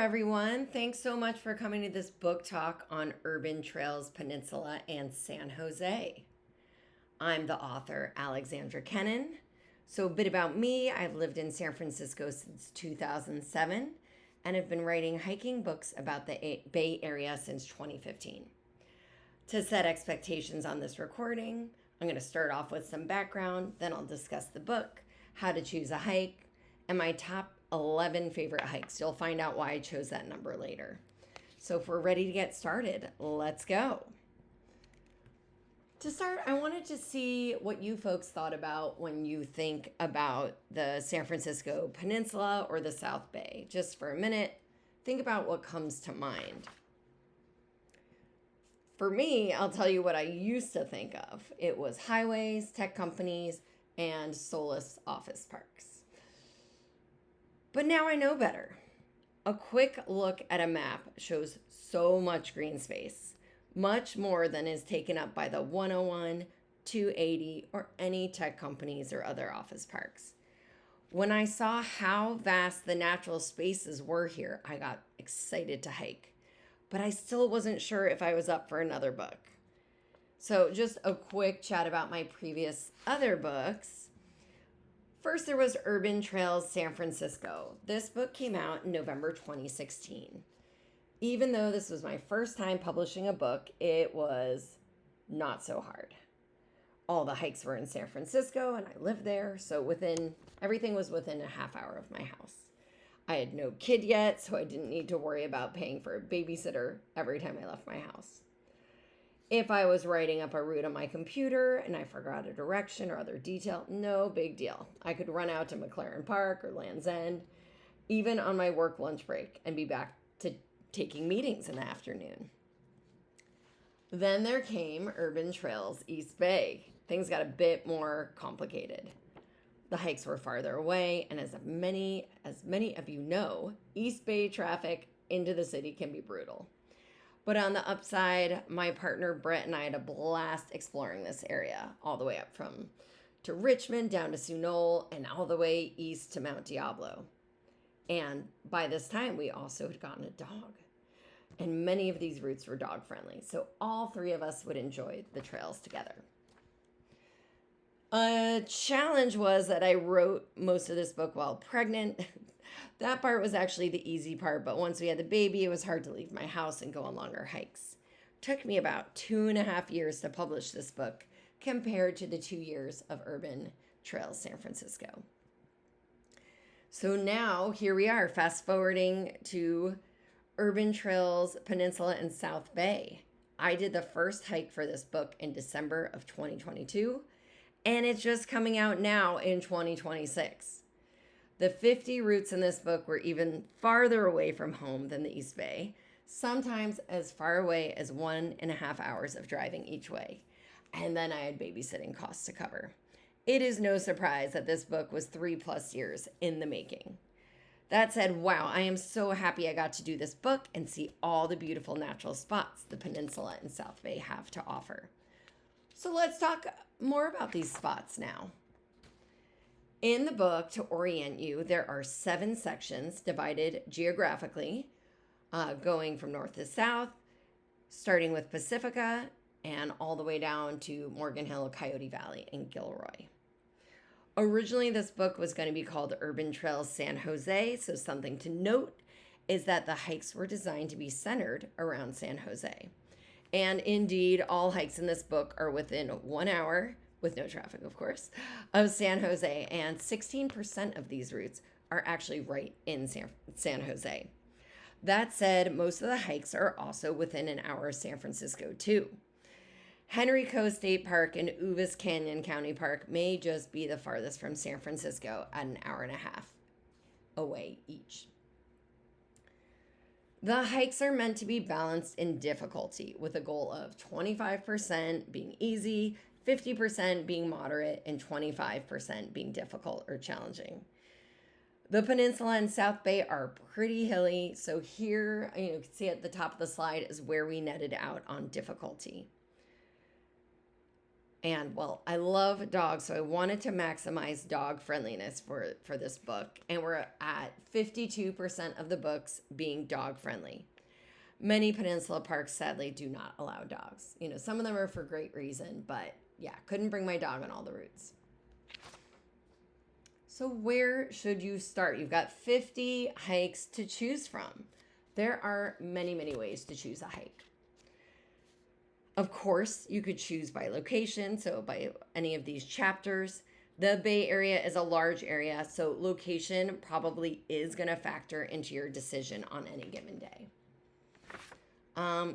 everyone. Thanks so much for coming to this book talk on urban trails, Peninsula, and San Jose. I'm the author, Alexandra Kennan. So, a bit about me: I've lived in San Francisco since 2007 and have been writing hiking books about the Bay Area since 2015. To set expectations on this recording, I'm going to start off with some background, then I'll discuss the book, how to choose a hike, and my top 11 favorite hikes. You'll find out why I chose that number later. So if we're ready to get started, let's go. To start, I wanted to see what you folks thought about when you think about the San Francisco Peninsula or the South Bay. Just for a minute, think about what comes to mind. For me, I'll tell you what I used to think of. It was highways, tech companies, and soulless office parks. But now I know better. A quick look at a map shows so much green space, much more than is taken up by the 101, 280, or any tech companies or other office parks. When I saw how vast the natural spaces were here, I got excited to hike, but I still wasn't sure if I was up for another book. So just a quick chat about my previous other books. First, there was Urban Trails San Francisco. This book came out in November 2016. Even though this was my first time publishing a book, it was not so hard. All the hikes were in San Francisco and I lived there, so everything was within a half hour of my house. I had no kid yet, so I didn't need to worry about paying for a babysitter every time I left my house. If I was writing up a route on my computer and I forgot a direction or other detail, no big deal. I could run out to McLaren Park or Land's End, even on my work lunch break, and be back to taking meetings in the afternoon. Then there came Urban Trails East Bay. Things got a bit more complicated. The hikes were farther away, and as many of you know, East Bay traffic into the city can be brutal. But on the upside, my partner Brett and I had a blast exploring this area, all the way up to Richmond, down to Sunol, and all the way east to Mount Diablo. And by this time, we also had gotten a dog. And many of these routes were dog friendly, so all three of us would enjoy the trails together. A challenge was that I wrote most of this book while pregnant. That part was actually the easy part, but once we had the baby, it was hard to leave my house and go on longer hikes. It took me about 2.5 years to publish this book, compared to the 2 years of Urban Trails San Francisco. So now, here we are, fast forwarding to Urban Trails Peninsula and South Bay. I did the first hike for this book in December of 2022, and it's just coming out now in 2026. The 50 routes in this book were even farther away from home than the East Bay, sometimes as far away as 1.5 hours of driving each way. And then I had babysitting costs to cover. It is no surprise that this book was 3+ years in the making. That said, wow, I am so happy I got to do this book and see all the beautiful natural spots the Peninsula and South Bay have to offer. So let's talk more about these spots now. In the book, to orient you, there are 7 sections divided geographically, going from north to south, starting with Pacifica and all the way down to Morgan Hill, Coyote Valley, and Gilroy. Originally, this book was going to be called Urban Trails San Jose, so something to note is that the hikes were designed to be centered around San Jose. And indeed, all hikes in this book are within 1 hour, with no traffic, of course, of San Jose, and 16% of these routes are actually right in San Jose. That said, most of the hikes are also within an hour of San Francisco, too. Henry Coe State Park and Uvis Canyon County Park may just be the farthest from San Francisco at 1.5 hours away each. The hikes are meant to be balanced in difficulty, with a goal of 25% being easy, 50% being moderate, and 25% being difficult or challenging. The Peninsula and South Bay are pretty hilly, so here, you can see at the top of the slide is where we netted out on difficulty. And well, I love dogs, so I wanted to maximize dog friendliness for this book. And we're at 52% of the books being dog friendly. Many peninsula parks sadly do not allow dogs. You know, some of them are for great reason, but yeah, couldn't bring my dog on all the routes. So where should you start? You've got 50 hikes to choose from. There are many, many ways to choose a hike. Of course, you could choose by location, so by any of these chapters. The Bay Area is a large area, so location probably is going to factor into your decision on any given day.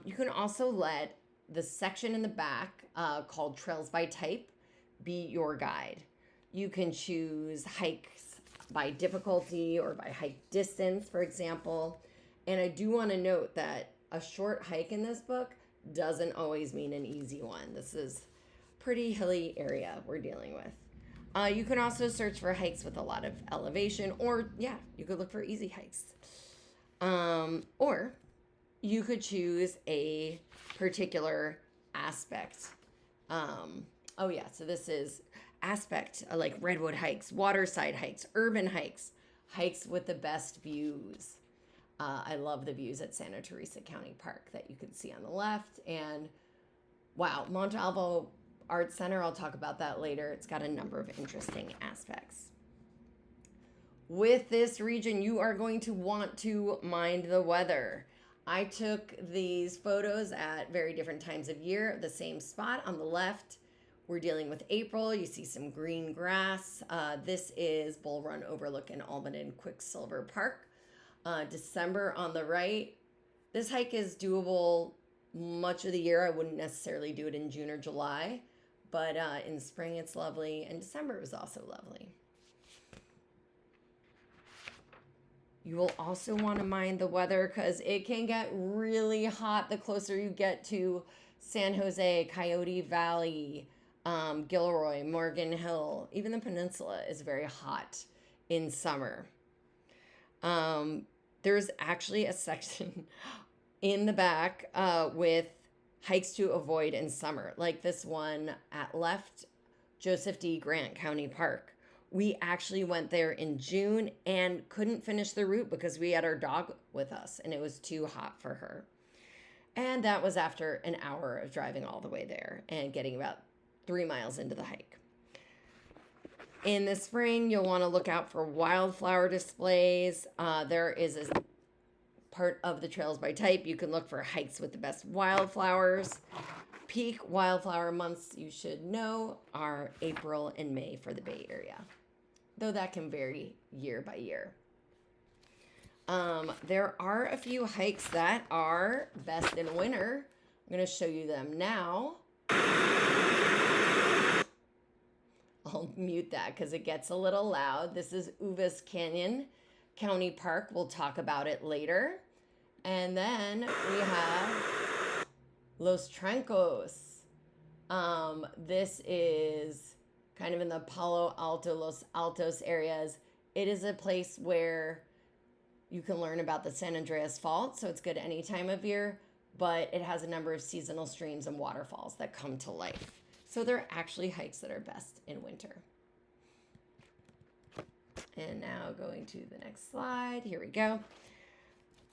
You can also let the section in the back called Trails by Type be your guide. You can choose hikes by difficulty or by hike distance, for example. And I do want to note that a short hike in this book doesn't always mean an easy one. This is pretty hilly area we're dealing with. You can also search for hikes with a lot of elevation, or yeah, you could look for easy hikes. Or you could choose a particular aspect. So this is aspect like redwood hikes, waterside hikes, urban hikes, hikes with the best views. I love the views at Santa Teresa County Park that you can see on the left. And wow, Monte Alvo Art Center, I'll talk about that later. It's got a number of interesting aspects. With this region, you are going to want to mind the weather. I took these photos at very different times of year. The same spot on the left, we're dealing with April. You see some green grass. This is Bull Run Overlook in Almaden Quicksilver Park. December on the right. This hike is doable much of the year. I wouldn't necessarily do it in June or July, but in spring it's lovely, and December is also lovely. You will also want to mind the weather because it can get really hot the closer you get to San Jose, Coyote Valley, Gilroy, Morgan Hill. Even the peninsula is very hot in summer. There's actually a section in the back with hikes to avoid in summer, like this one at left, Joseph D. Grant County Park. We actually went there in June and couldn't finish the route because we had our dog with us and it was too hot for her. And that was after an hour of driving all the way there and getting about 3 miles into the hike. In the spring, you'll want to look out for wildflower displays. There is a part of the Trails by Type. You can look for hikes with the best wildflowers. Peak wildflower months, you should know, are April and May for the Bay Area, though that can vary year by year. There are a few hikes that are best in winter. I'm going to show you them now. I'll mute that because it gets a little loud. This is Uvas Canyon County Park. We'll talk about it later. And then we have Los Trancos. This is kind of in the Palo Alto, Los Altos areas. It is a place where you can learn about the San Andreas Fault, so it's good any time of year, but it has a number of seasonal streams and waterfalls that come to life. So they're actually hikes that are best in winter. And now going to the next slide. Here we go.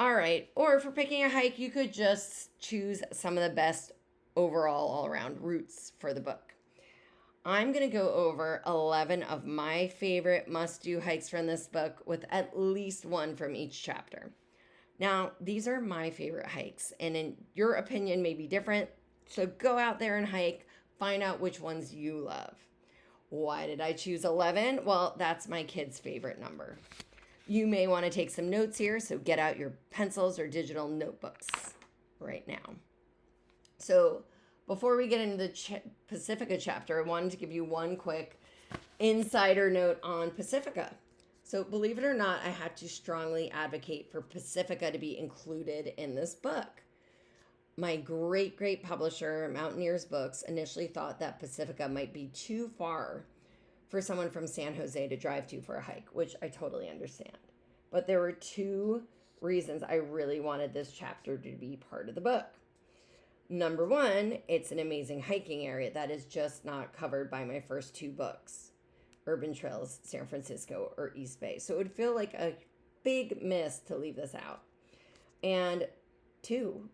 All right. Or for picking a hike, you could just choose some of the best overall all-around routes for the book. I'm going to go over 11 of my favorite must-do hikes from this book with at least one from each chapter. Now, these are my favorite hikes, and in your opinion may be different. So go out there and hike. Find out which ones you love. Why did I choose 11? Well, that's my kid's favorite number. You may want to take some notes here, so get out your pencils or digital notebooks right now. So before we get into the Pacifica chapter, I wanted to give you one quick insider note on Pacifica. So believe it or not, I had to strongly advocate for Pacifica to be included in this book. My great publisher, Mountaineers Books, initially thought that Pacifica might be too far for someone from San Jose to drive to for a hike, which I totally understand. But there were two reasons I really wanted this chapter to be part of the book. Number one, it's an amazing hiking area that is just not covered by my first two books, Urban Trails, San Francisco, or East Bay. So it would feel like a big miss to leave this out. And two,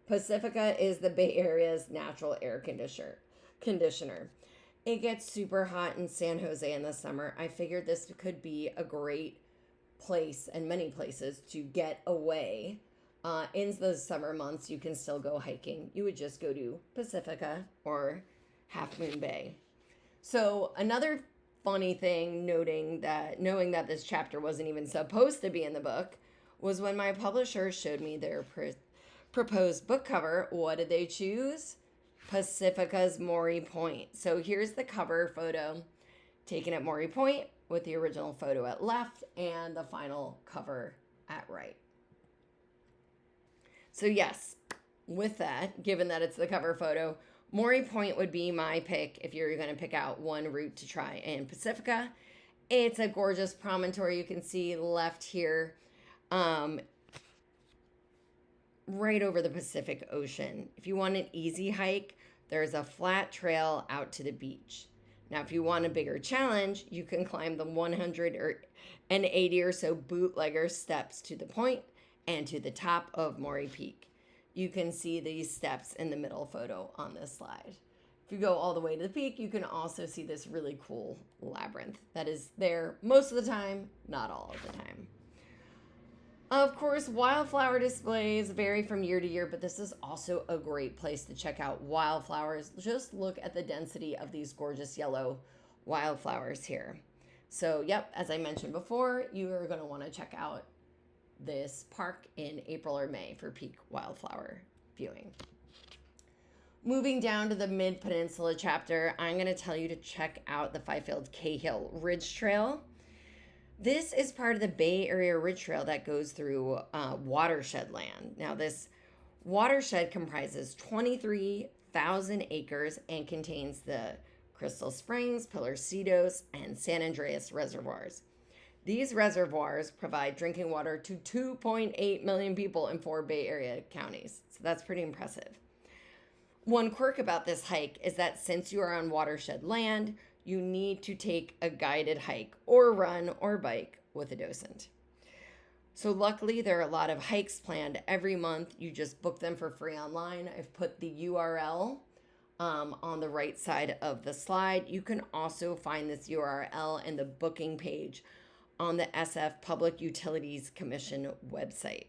Pacifica is the Bay Area's natural air conditioner. It gets super hot in San Jose in the summer. I figured this could be a great place, and many places, to get away. In the summer months, you can still go hiking. You would just go to Pacifica or Half Moon Bay. So another funny thing, knowing that this chapter wasn't even supposed to be in the book, was when my publisher showed me their proposed book cover. What did they choose? Pacifica's Maury Point. So here's the cover photo taken at Maury Point, with the original photo at left and the final cover at right. So yes, with that, given that it's the cover photo, Maury Point would be my pick if you're going to pick out one route to try in Pacifica. It's a gorgeous promontory you can see left here, right over the Pacific Ocean. If you want an easy hike, there's a flat trail out to the beach. Now, if you want a bigger challenge, you can climb the 180 or so bootlegger steps to the point and to the top of Maury Peak. You can see these steps in the middle photo on this slide. If you go all the way to the peak, you can also see this really cool labyrinth that is there most of the time, not all of the time. Of course, wildflower displays vary from year to year, but this is also a great place to check out wildflowers. Just look at the density of these gorgeous yellow wildflowers here. So, yep, as I mentioned before, you are going to want to check out this park in April or May for peak wildflower viewing. Moving down to the Mid-Peninsula chapter, I'm going to tell you to check out the Fifield Cahill Ridge Trail. This is part of the Bay Area Ridge Trail that goes through watershed land. Now, this watershed comprises 23,000 acres and contains the Crystal Springs, Pilarcitos, and San Andreas reservoirs. These reservoirs provide drinking water to 2.8 million people in 4 Bay Area counties. So that's pretty impressive. One quirk about this hike is that since you are on watershed land, you need to take a guided hike or run or bike with a docent. So luckily, there are a lot of hikes planned every month. You just book them for free online. I've put the URL on the right side of the slide. You can also find this URL in the booking page on the SF Public Utilities Commission website.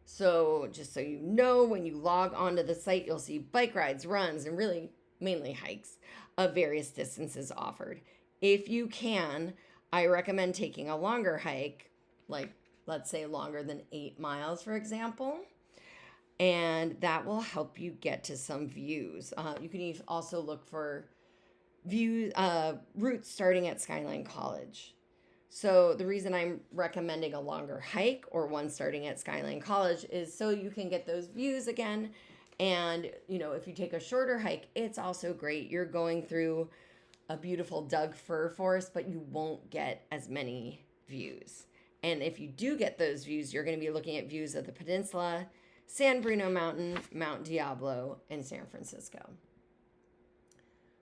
So just so you know, when you log onto the site, you'll see bike rides, runs, and really mainly hikes of various distances offered. If you can, I recommend taking a longer hike, like let's say longer than 8 miles, for example, and that will help you get to some views. You can also look for routes starting at Skyline College. So the reason I'm recommending a longer hike or one starting at Skyline College is so you can get those views again. And, if you take a shorter hike, it's also great. You're going through a beautiful Doug fir forest, but you won't get as many views. And if you do get those views, you're going to be looking at views of the peninsula, San Bruno Mountain, Mount Diablo, and San Francisco.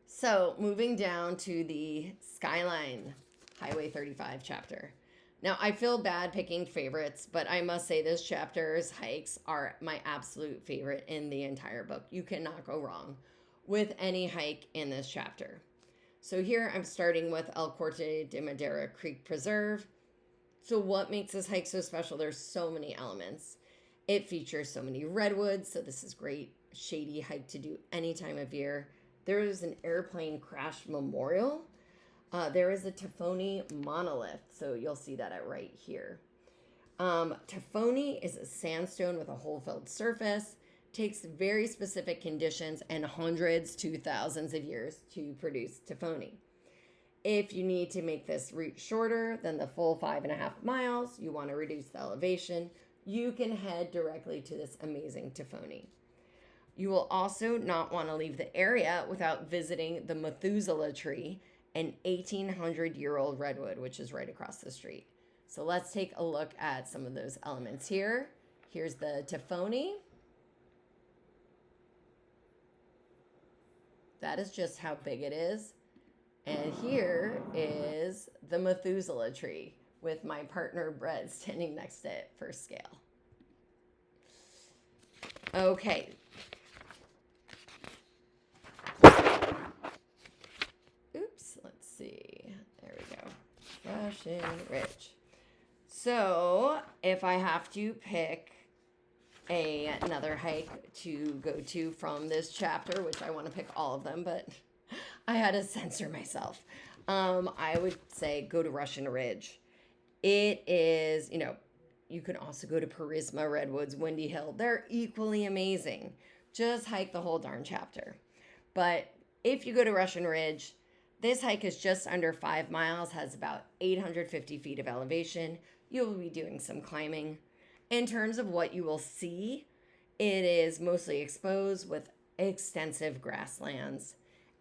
So moving down to the Skyline Highway 35 chapter. Now, I feel bad picking favorites, but I must say this chapter's hikes are my absolute favorite in the entire book. You cannot go wrong with any hike in this chapter. So here I'm starting with El Corte de Madera Creek Preserve. So what makes this hike so special? There's so many elements. It features so many redwoods, so this is great shady hike to do any time of year. There is an airplane crash memorial. There is a Tafoni monolith, so you'll see that right here. Tafoni is a sandstone with a hole-filled surface. Takes very specific conditions and hundreds to thousands of years to produce Tafoni. If you need to make this route shorter than the full 5.5 miles, you want to reduce the elevation, you can head directly to this amazing Tafoni. You will also not want to leave the area without visiting the Methuselah tree, an 1,800-year-old redwood, which is right across the street. So let's take a look at some of those elements here. Here's the Tafoni. that is just how big it is. And here is the Methuselah tree with my partner Brett standing next to it for scale. Okay. Oops, let's see. There we go. Russian Ridge. So, if I have to pick another hike to go to from this chapter, which I want to pick all of them, but I had to censor myself. I would say go to Russian Ridge. It is, you can also go to Parisma, Redwoods, Windy Hill. They're equally amazing. Just hike the whole darn chapter. But if you go to Russian Ridge, this hike is just under 5 miles, has about 850 feet of elevation. You will be doing some climbing. In terms of what you will see, it is mostly exposed with extensive grasslands.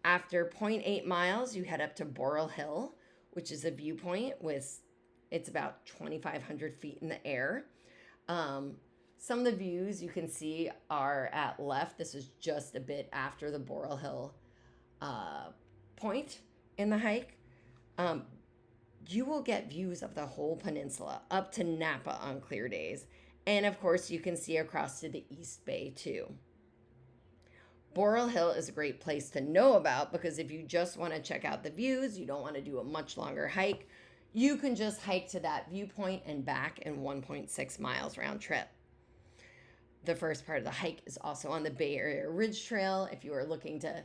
After 0.8 miles, you head up to Boral Hill, which is a viewpoint it's about 2,500 feet in the air. Some of the views you can see are at left. This is just a bit after the Boral Hill point in the hike. You will get views of the whole peninsula up to Napa on clear days. And of course, you can see across to the East Bay too. Boral Hill is a great place to know about because if you just want to check out the views, you don't want to do a much longer hike, you can just hike to that viewpoint and back in 1.6 miles round trip. The first part of the hike is also on the Bay Area Ridge Trail. If you are looking to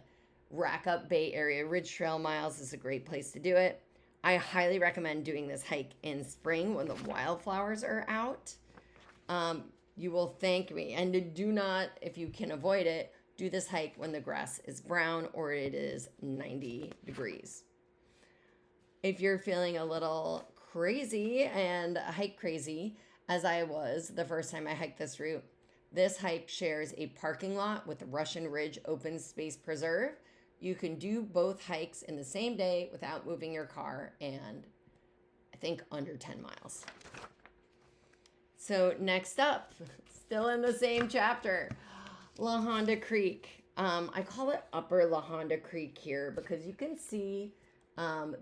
rack up Bay Area Ridge Trail miles, is a great place to do it. I highly recommend doing this hike in spring when the wildflowers are out. You will thank me. And do not, if you can avoid it, do this hike when the grass is brown or it is 90 degrees. If you're feeling a little crazy and hike crazy, as I was the first time I hiked this route, this hike shares a parking lot with the Russian Ridge Open Space Preserve. You can do both hikes in the same day without moving your car and I think under 10 miles. So next up, still in the same chapter, La Honda Creek. I call it Upper La Honda Creek here because you can see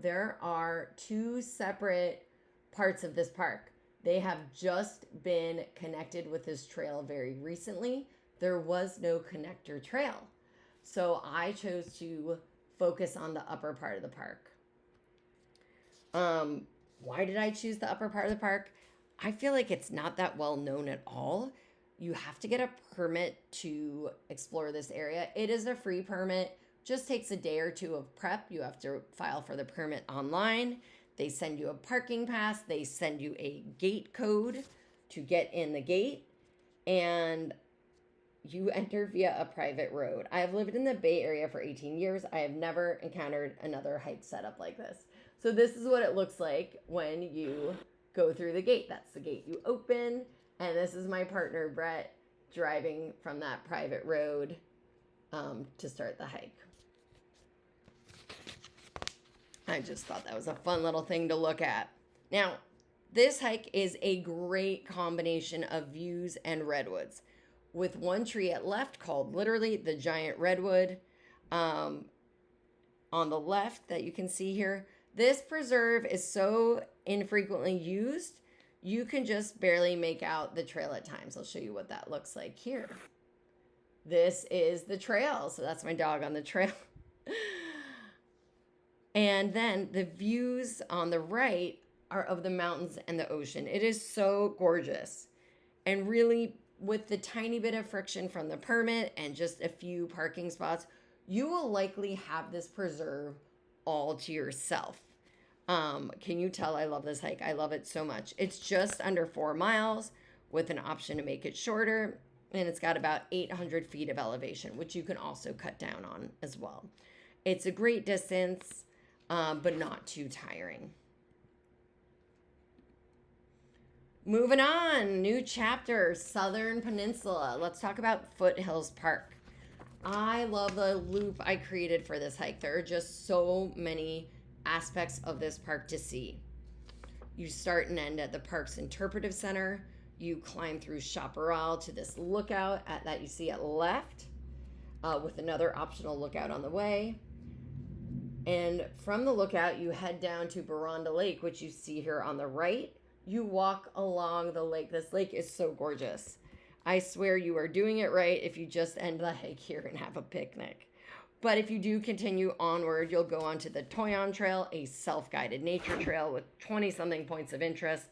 there are two separate parts of this park. They have just been connected with this trail very recently. There was no connector trail. So I chose to focus on the upper part of the park. Why did I choose the upper part of the park? I feel like it's not that well known at all. You have to get a permit to explore this area. It is a free permit. Just takes a day or two of prep. You have to file for the permit online. They send you a parking pass. They send you a gate code to get in the gate. And you enter via a private road. I have lived in the Bay Area for 18 years. I have never encountered another hike setup like this. So this is what it looks like when you go through the gate. That's the gate you open. And this is my partner, Brett, driving from that private road to start the hike. I just thought that was a fun little thing to look at. Now, this hike is a great combination of views and redwoods, with one tree at left called literally the giant redwood. On the left that you can see here, this preserve is so infrequently used, you can just barely make out the trail at times. I'll show you what that looks like here. This is the trail. So that's my dog on the trail. And then the views on the right are of the mountains and the ocean. It is so gorgeous. And really, with the tiny bit of friction from the permit and just a few parking spots, you will likely have this preserve all to yourself. Can you tell I love this hike? I love it so much. It's just under 4 miles with an option to make it shorter. And it's got about 800 feet of elevation, which you can also cut down on as well. It's a great distance, but not too tiring. Moving on, new chapter, Southern Peninsula. Let's talk about Foothills Park. I love the loop I created for this hike. There are just so many aspects of this park to see. You start and end at the park's interpretive center. You climb through chaparral to this lookout that you see at left. with another optional lookout on the way. And from the lookout, you head down to Baronda Lake, which you see here on the right. You walk along the lake. This lake is so gorgeous. I swear you are doing it right if you just end the hike here and have a picnic. But if you do continue onward, you'll go onto the Toyon Trail, a self-guided nature trail with 20-something points of interest.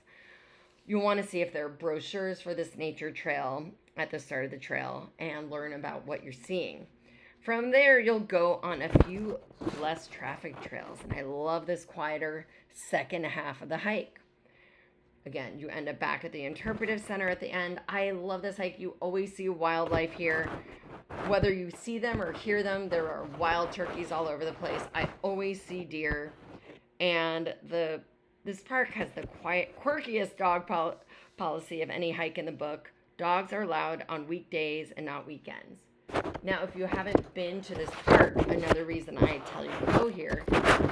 You'll want to see if there are brochures for this nature trail at the start of the trail and learn about what you're seeing. From there, you'll go on a few less traffic trails, and I love this quieter second half of the hike. Again, you end up back at the interpretive center at the end. I love this hike. You always see wildlife here. Whether you see them or hear them, there are wild turkeys all over the place. I always see deer. And this park has the quirkiest dog policy of any hike in the book. Dogs are allowed on weekdays and not weekends. Now, if you haven't been to this park, another reason I tell you to go here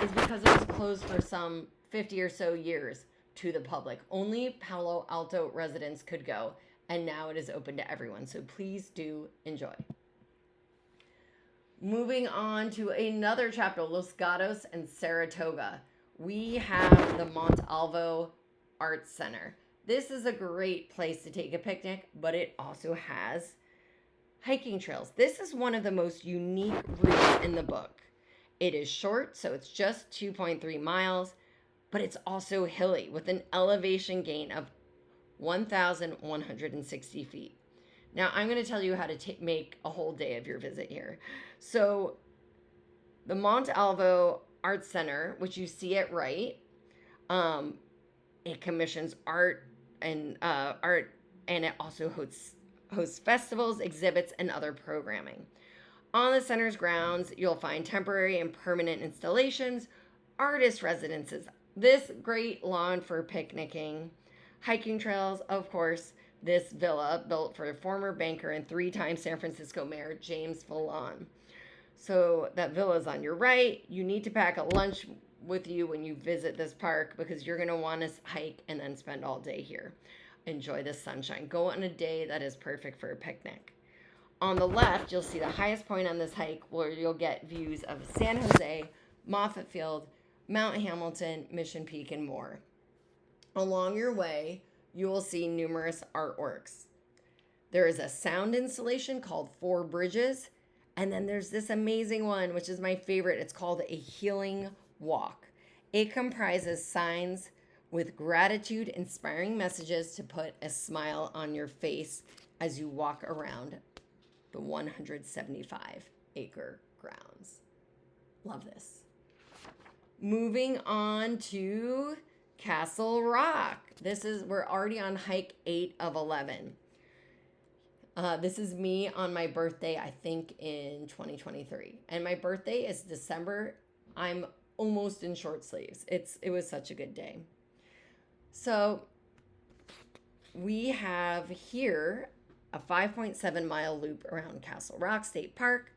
is because it was closed for some 50 or so years to the public. Only Palo Alto residents could go, and now it is open to everyone. So please do enjoy. Moving on to another chapter, Los Gatos and Saratoga. We have the Montalvo Arts Center. This is a great place to take a picnic, but it also has hiking trails. This is one of the most unique routes in the book. It is short, so it's just 2.3 miles, but it's also hilly with an elevation gain of 1,160 feet. Now, I'm going to tell you how to make a whole day of your visit here. So, the Montalvo Arts Center, which you see at right, it commissions art, and it also hosts festivals, exhibits, and other programming. On the center's grounds, you'll find temporary and permanent installations, artist residences, this great lawn for picnicking, hiking trails, of course, this villa built for former banker and 3-time San Francisco Mayor James Fallon. So that villa is on your right. You need to pack a lunch with you when you visit this park because you're going to want to hike and then spend all day here. Enjoy the sunshine. Go on a day that is perfect for a picnic. On the left, you'll see the highest point on this hike where you'll get views of San Jose, Moffett Field, Mount Hamilton, Mission Peak, and more. Along your way, you will see numerous artworks. There is a sound installation called Four Bridges, and then there's this amazing one, which is my favorite. It's called a healing walk. It comprises signs with gratitude-inspiring messages to put a smile on your face as you walk around the 175-acre grounds. Love this. Moving on to Castle Rock. We're already on hike 8 of 11. This is me on my birthday, I think in 2023. And my birthday is December. I'm almost in short sleeves. It was such a good day. So we have here a 5.7 mile loop around Castle Rock State Park.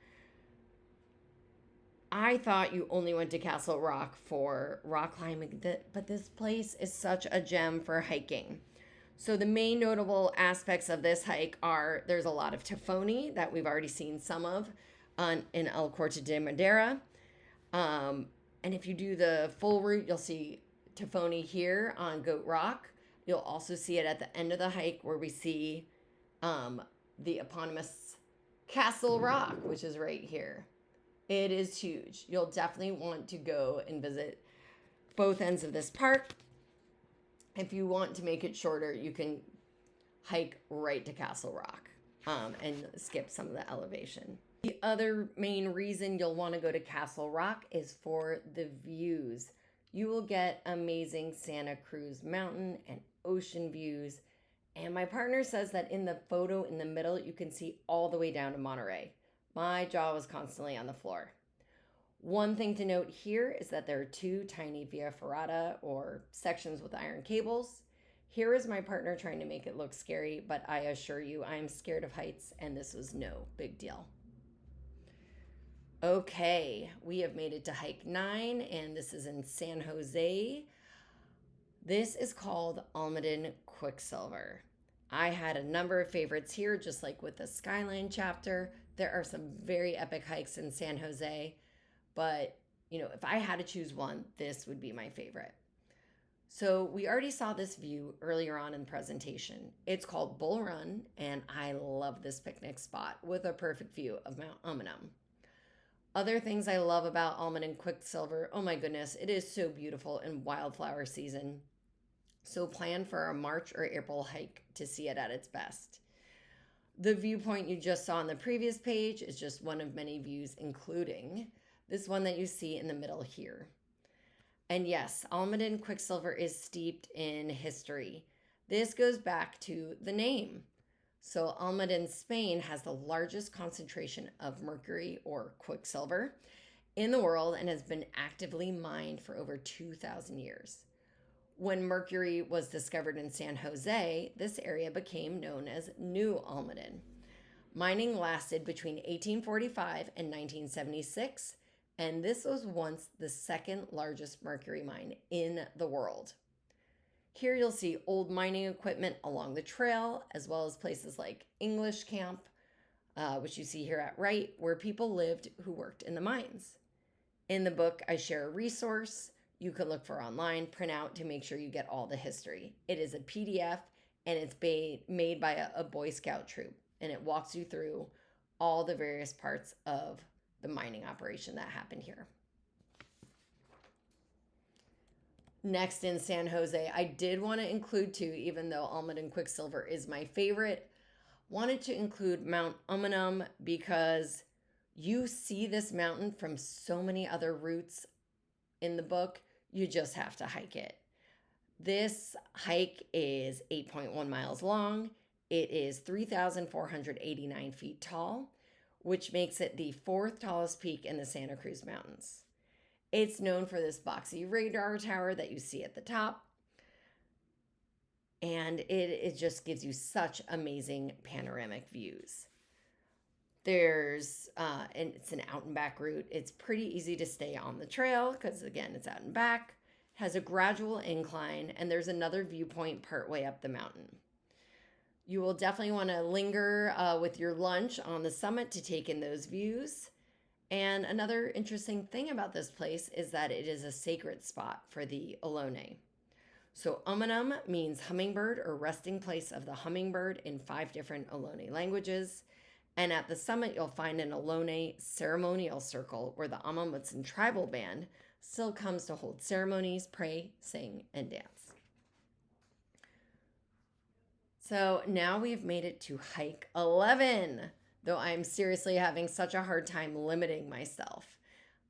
I thought you only went to Castle Rock for rock climbing, but this place is such a gem for hiking. So the main notable aspects of this hike are there's a lot of Tafoni that we've already seen some of in El Corte de Madera. And if you do the full route, you'll see Tafoni here on Goat Rock. You'll also see it at the end of the hike where we see the eponymous Castle Rock, which is right here. It is huge. You'll definitely want to go and visit both ends of this park. If you want to make it shorter, you can hike right to Castle Rock and skip some of the elevation. The other main reason you'll want to go to Castle Rock is for the views. You will get amazing Santa Cruz Mountain and ocean views. And my partner says that in the photo in the middle, you can see all the way down to Monterey. My jaw was constantly on the floor. One thing to note here is that there are 2 tiny via ferrata or sections with iron cables. Here is my partner trying to make it look scary, but I assure you I am scared of heights and this was no big deal. Okay, we have made it to hike 9 and this is in San Jose. This is called Almaden Quicksilver. I had a number of favorites here, just like with the Skyline chapter. There are some very epic hikes in San Jose, but if I had to choose one, this would be my favorite. So we already saw this view earlier on in the presentation. It's called Bull Run, and I love this picnic spot with a perfect view of Mount Umunhum. Other things I love about Almond and Quicksilver, oh my goodness, it is so beautiful in wildflower season. So plan for a March or April hike to see it at its best. The viewpoint you just saw on the previous page is just one of many views, including this one that you see in the middle here. And yes, Almond and Quicksilver is steeped in history. This goes back to the name. So Almaden, Spain has the largest concentration of mercury or quicksilver in the world and has been actively mined for over 2,000 years. When mercury was discovered in San Jose, this area became known as New Almaden. Mining lasted between 1845 and 1976, and this was once the second largest mercury mine in the world. Here you'll see old mining equipment along the trail, as well as places like English Camp, which you see here at right, where people lived who worked in the mines. In the book, I share a resource you can look for online, print out to make sure you get all the history. It is a PDF, and it's made by a Boy Scout troop, and it walks you through all the various parts of the mining operation that happened here. Next in San Jose, I did want to include too, even though Almond and Quicksilver is my favorite, wanted to include Mount Umunhum because you see this mountain from so many other routes in the book. You just have to hike it. This hike is 8.1 miles long. It is 3,489 feet tall, which makes it the fourth tallest peak in the Santa Cruz Mountains. It's known for this boxy radar tower that you see at the top. And it just gives you such amazing panoramic views. And it's an out and back route. It's pretty easy to stay on the trail because, again, it's out and back. It has a gradual incline, and there's another viewpoint partway up the mountain. You will definitely want to linger with your lunch on the summit to take in those views. And another interesting thing about this place is that it is a sacred spot for the Ohlone. So Umunhum means hummingbird or resting place of the hummingbird in 5 different Ohlone languages. And at the summit, you'll find an Ohlone ceremonial circle where the Amamutsan tribal band still comes to hold ceremonies, pray, sing, and dance. So now we've made it to hike 11. Though I'm seriously having such a hard time limiting myself.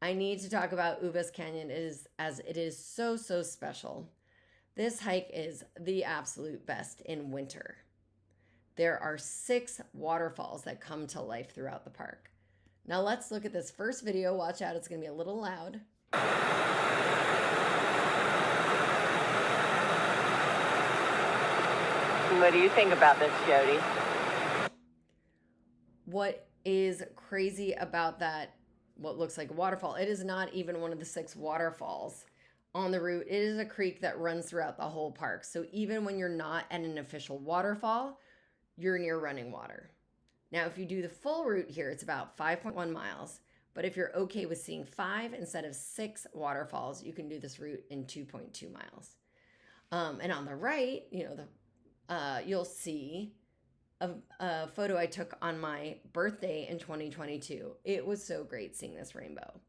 I need to talk about Uvas Canyon as it is so special. This hike is the absolute best in winter. There are 6 waterfalls that come to life throughout the park. Now let's look at this first video. Watch out, it's going to be a little loud. What do you think about this, Jody? What is crazy about that, what looks like a waterfall, it is not even one of the 6 waterfalls on the route. It is a creek that runs throughout the whole park. So even when you're not at an official waterfall, you're near running water. Now, if you do the full route here, it's about 5.1 miles. But if you're okay with seeing 5 instead of 6 waterfalls, you can do this route in 2.2 miles. And on the right, you'll see a photo I took on my birthday in 2022. It was so great seeing this rainbow.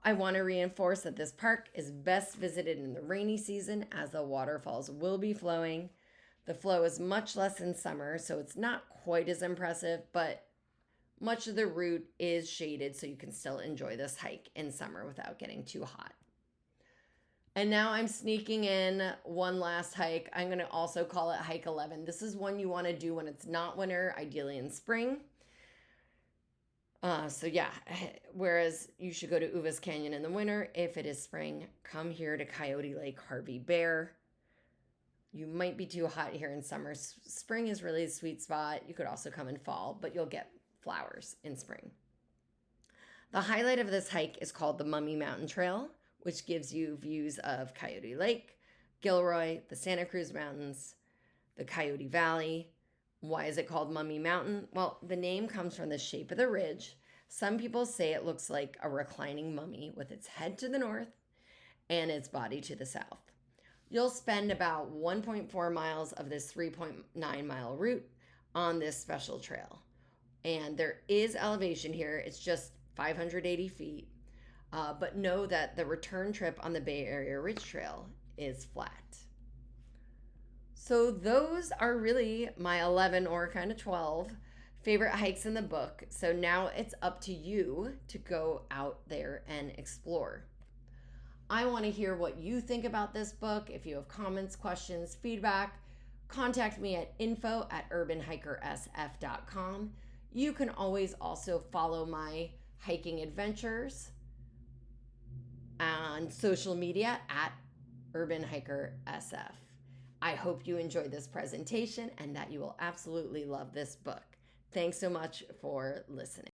I want to reinforce that this park is best visited in the rainy season as the waterfalls will be flowing. The flow is much less in summer, so it's not quite as impressive, but much of the route is shaded so you can still enjoy this hike in summer without getting too hot. And now I'm sneaking in one last hike. I'm going to also call it Hike 11. This is one you want to do when it's not winter, ideally in spring. Whereas you should go to Uvas Canyon in the winter. If it is spring, come here to Coyote Lake Harvey Bear. You might be too hot here in summer. Spring is really a sweet spot. You could also come in fall, but you'll get flowers in spring. The highlight of this hike is called the Mummy Mountain Trail, which gives you views of Coyote Lake, Gilroy, the Santa Cruz Mountains, the Coyote Valley, Why is it called Mummy Mountain? Well, the name comes from the shape of the ridge. Some people say it looks like a reclining mummy with its head to the north and its body to the south. You'll spend about 1.4 miles of this 3.9-mile route on this special trail. And there is elevation here. It's just 580 feet. But know that the return trip on the Bay Area Ridge Trail is flat. So those are really my 11 or kind of 12 favorite hikes in the book. So now it's up to you to go out there and explore. I want to hear what you think about this book. If you have comments, questions, feedback, contact me at info@urbanhikersf.com. You can always also follow my hiking adventures on social media at urbanhikersf. I hope you enjoyed this presentation and that you will absolutely love this book. Thanks so much for listening.